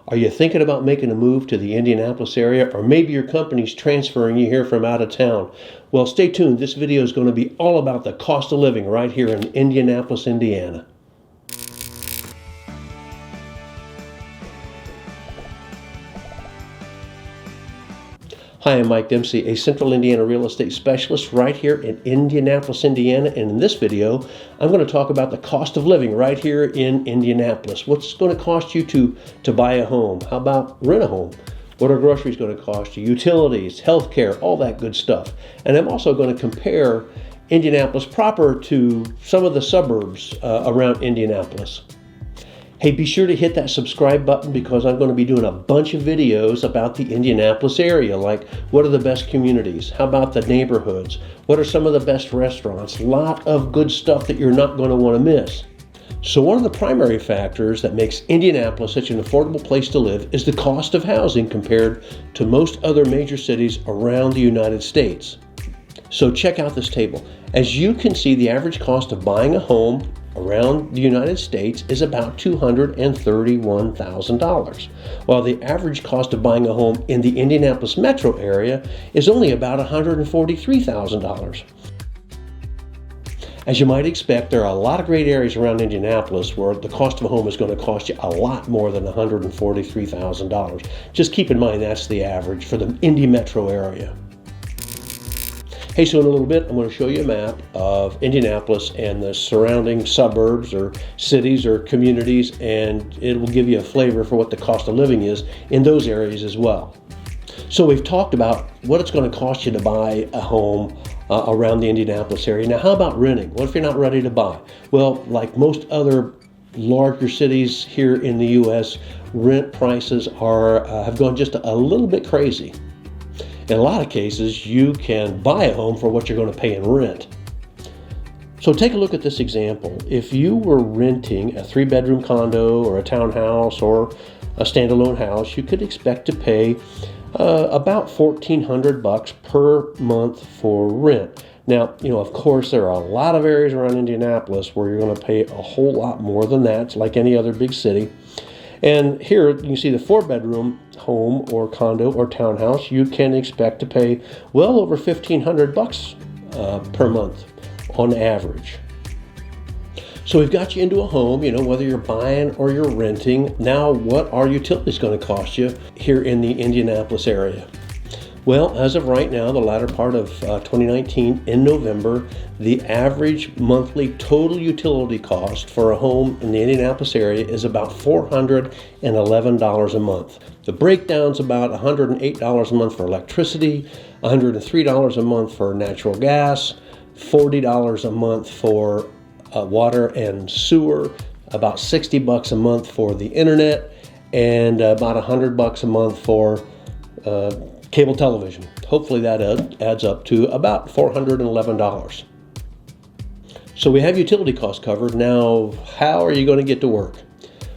Are you thinking about making a move to the Indianapolis area, or maybe your company's transferring you here from out of town? Well, stay tuned. This video is going to be all about the cost of living right here in Indianapolis, Indiana. Hi, I'm Mike Dempsey, a Central Indiana real estate specialist right here in Indianapolis, Indiana. And in this video, I'm going to talk about the cost of living right here in Indianapolis. What's it going to cost you to buy a home? How about rent a home? What are groceries going to cost you? Utilities, healthcare, all that good stuff. And I'm also going to compare Indianapolis proper to some of the suburbs around Indianapolis. Hey, be sure to hit that subscribe button because I'm going to be doing a bunch of videos about the Indianapolis area, like what are the best communities? How about the neighborhoods? What are some of the best restaurants? A lot of good stuff that you're not going to want to miss. So one of the primary factors that makes Indianapolis such an affordable place to live is the cost of housing compared to most other major cities around the United States. So check out this table. As you can see, the average cost of buying a home around the United States is about $231,000, while the average cost of buying a home in the Indianapolis metro area is only about $143,000. As you might expect, there are a lot of great areas around Indianapolis where the cost of a home is going to cost you a lot more than $143,000. Just keep in mind that's the average for the Indy metro area. Hey, so in a little bit, I'm going to show you a map of Indianapolis and the surrounding suburbs or cities or communities, and it will give you a flavor for what the cost of living is in those areas as well. So we've talked about what it's going to cost you to buy a home around the Indianapolis area. Now, how about renting? What if you're not ready to buy? Well, like most other larger cities here in the U.S., rent prices have gone just a little bit crazy. In a lot of cases, you can buy a home for what you're going to pay in rent. So take a look at this example. If you were renting a 3-bedroom condo or a townhouse or a standalone house, you could expect to pay about $1,400 per month for rent. Now, of course, there are a lot of areas around Indianapolis where you're going to pay a whole lot more than that. It's like any other big city. And here you can see the 4-bedroom home or condo or townhouse, you can expect to pay well over $1,500 per month on average. So we've got you into a home, whether you're buying or you're renting. Now, what are utilities going to cost you here in the Indianapolis area? Well, as of right now, the latter part of 2019, in November, the average monthly total utility cost for a home in the Indianapolis area is about $411 a month. The breakdown's about $108 a month for electricity, $103 a month for natural gas, $40 a month for water and sewer, about $60 a month for the internet, and about $100 a month for cable television. Hopefully that adds up to about $411. So we have utility costs covered. Now, how are you going to get to work?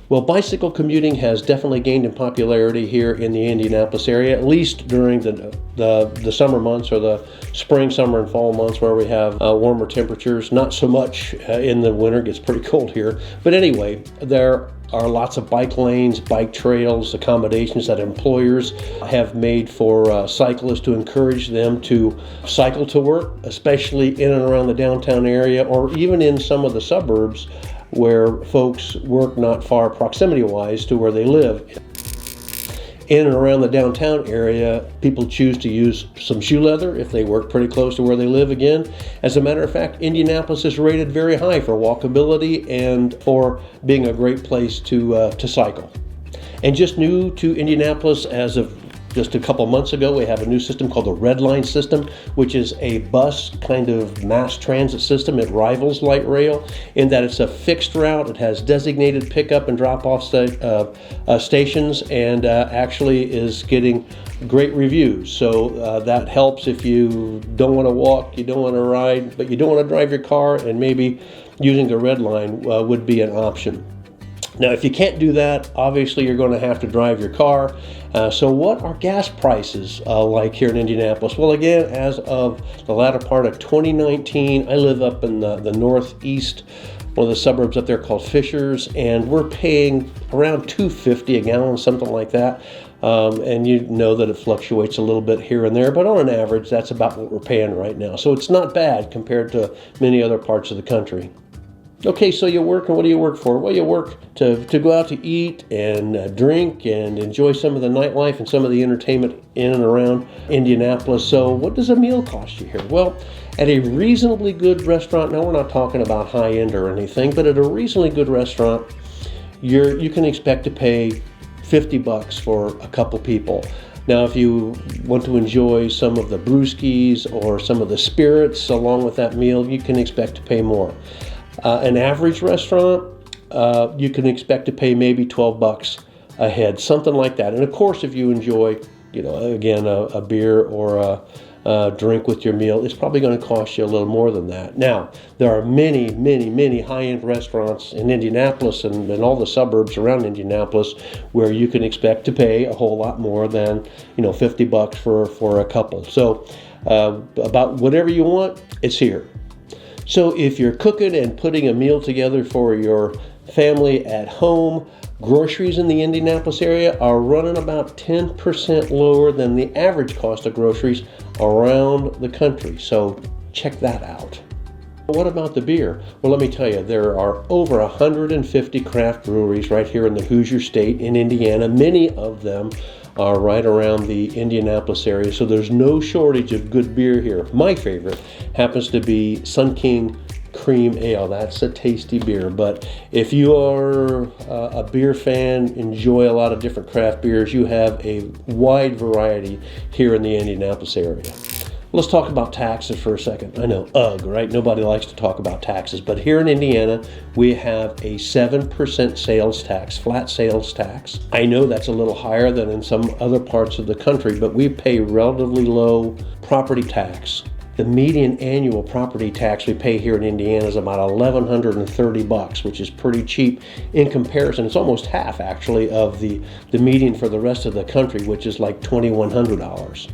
Well, bicycle commuting has definitely gained in popularity here in the Indianapolis area, at least during the summer months or the spring, summer, and fall months where we have warmer temperatures. Not so much in the winter, it gets pretty cold here. But anyway, there are lots of bike lanes, bike trails, accommodations that employers have made for cyclists to encourage them to cycle to work, especially in and around the downtown area or even in some of the suburbs where folks work not far proximity-wise to where they live. In and around the downtown area, people choose to use some shoe leather if they work pretty close to where they live again. As a matter of fact, Indianapolis is rated very high for walkability and for being a great place to cycle. And just new to Indianapolis as of just a couple months ago, we have a new system called the Red Line system, which is a bus kind of mass transit system. It rivals light rail in that it's a fixed route. It has designated pickup and drop-off stations, and actually is getting great reviews. So that helps if you don't want to walk, you don't want to ride, but you don't want to drive your car, and maybe using the Red Line would be an option. Now, if you can't do that, obviously you're going to have to drive your car. So what are gas prices like here in Indianapolis? Well, again, as of the latter part of 2019, I live up in the northeast one of the suburbs up there called Fishers, and we're paying around $2.50 a gallon, something like that. And you know that it fluctuates a little bit here and there, but on an average, that's about what we're paying right now. So it's not bad compared to many other parts of the country. Okay, so you work, and what do you work for? Well, you work to go out to eat and drink and enjoy some of the nightlife and some of the entertainment in and around Indianapolis. So what does a meal cost you here? Well, at a reasonably good restaurant, now we're not talking about high-end or anything, but at a reasonably good restaurant, you can expect to pay $50 for a couple people. Now, if you want to enjoy some of the brewskis or some of the spirits along with that meal, you can expect to pay more. An average restaurant, you can expect to pay maybe $12 a head, something like that. And of course, if you enjoy, again, a beer or a drink with your meal, it's probably going to cost you a little more than that. Now, there are many, many, many high-end restaurants in Indianapolis and all the suburbs around Indianapolis where you can expect to pay a whole lot more than, $50 for a couple. So about whatever you want, it's here. So if you're cooking and putting a meal together for your family at home, groceries in the Indianapolis area are running about 10% lower than the average cost of groceries around the country. So check that out. What about the beer? Well, let me tell you, there are over 150 craft breweries right here in the Hoosier State in Indiana. Many of them are right around the Indianapolis area, so there's no shortage of good beer here. My favorite happens to be Sun King Cream Ale. That's a tasty beer, but if you are a beer fan, enjoy a lot of different craft beers, you have a wide variety here in the Indianapolis area. Let's talk about taxes for a second. I know, right? Nobody likes to talk about taxes, but here in Indiana, we have a 7% sales tax, flat sales tax. I know that's a little higher than in some other parts of the country, but we pay relatively low property tax. The median annual property tax we pay here in Indiana is about $1,130, which is pretty cheap in comparison. It's almost half, actually, of the median for the rest of the country, which is like $2,100.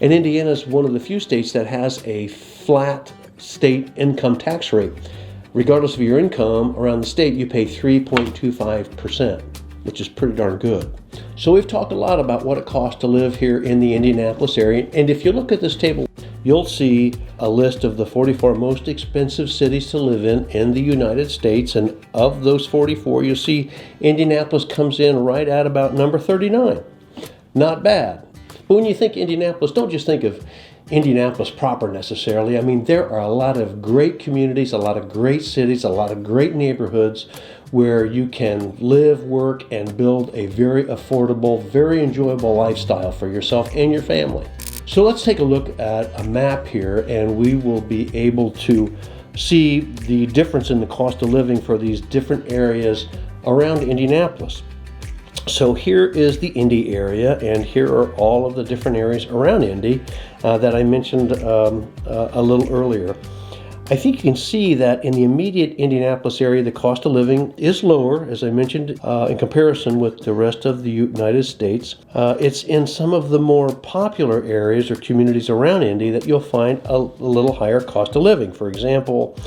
And Indiana is one of the few states that has a flat state income tax rate. Regardless of your income around the state, you pay 3.25%, which is pretty darn good. So we've talked a lot about what it costs to live here in the Indianapolis area. And if you look at this table, you'll see a list of the 44 most expensive cities to live in the United States. And of those 44, you'll see Indianapolis comes in right at about number 39. Not bad. But when you think Indianapolis, don't just think of Indianapolis proper necessarily. I mean, there are a lot of great communities, a lot of great cities, a lot of great neighborhoods where you can live, work, and build a very affordable, very enjoyable lifestyle for yourself and your family. So let's take a look at a map here, and we will be able to see the difference in the cost of living for these different areas around Indianapolis. So here is the Indy area, and here are all of the different areas around Indy that I mentioned a little earlier. I think you can see that in the immediate Indianapolis area, the cost of living is lower, as I mentioned, in comparison with the rest of the United States. It's in some of the more popular areas or communities around Indy that you'll find a little higher cost of living. For example,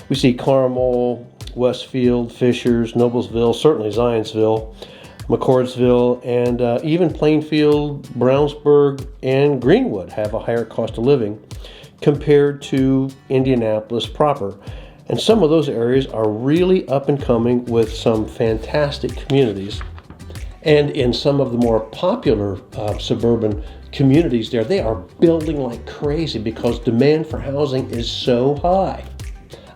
we see Carmel, Westfield, Fishers, Noblesville, certainly Zionsville, McCordsville, and even Plainfield, Brownsburg, and Greenwood have a higher cost of living compared to Indianapolis proper. And some of those areas are really up and coming with some fantastic communities. And in some of the more popular suburban communities there, they are building like crazy because demand for housing is so high.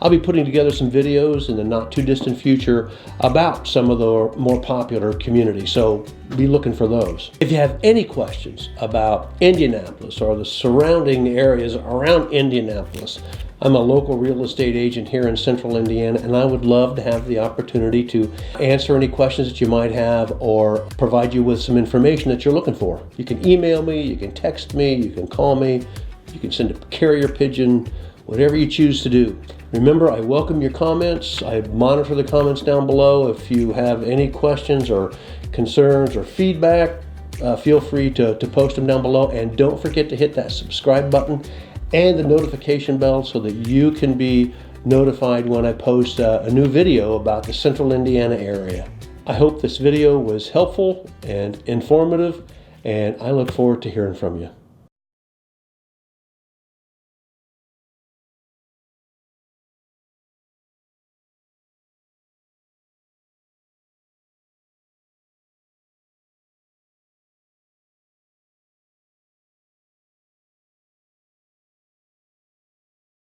I'll be putting together some videos in the not too distant future about some of the more popular communities, so be looking for those. If you have any questions about Indianapolis or the surrounding areas around Indianapolis, I'm a local real estate agent here in Central Indiana, and I would love to have the opportunity to answer any questions that you might have or provide you with some information that you're looking for. You can email me, you can text me, you can call me, you can send a carrier pigeon, whatever you choose to do. Remember, I welcome your comments. I monitor the comments down below. If you have any questions or concerns or feedback, feel free to post them down below. And don't forget to hit that subscribe button and the notification bell so that you can be notified when I post a new video about the central Indiana area. I hope this video was helpful and informative, and I look forward to hearing from you.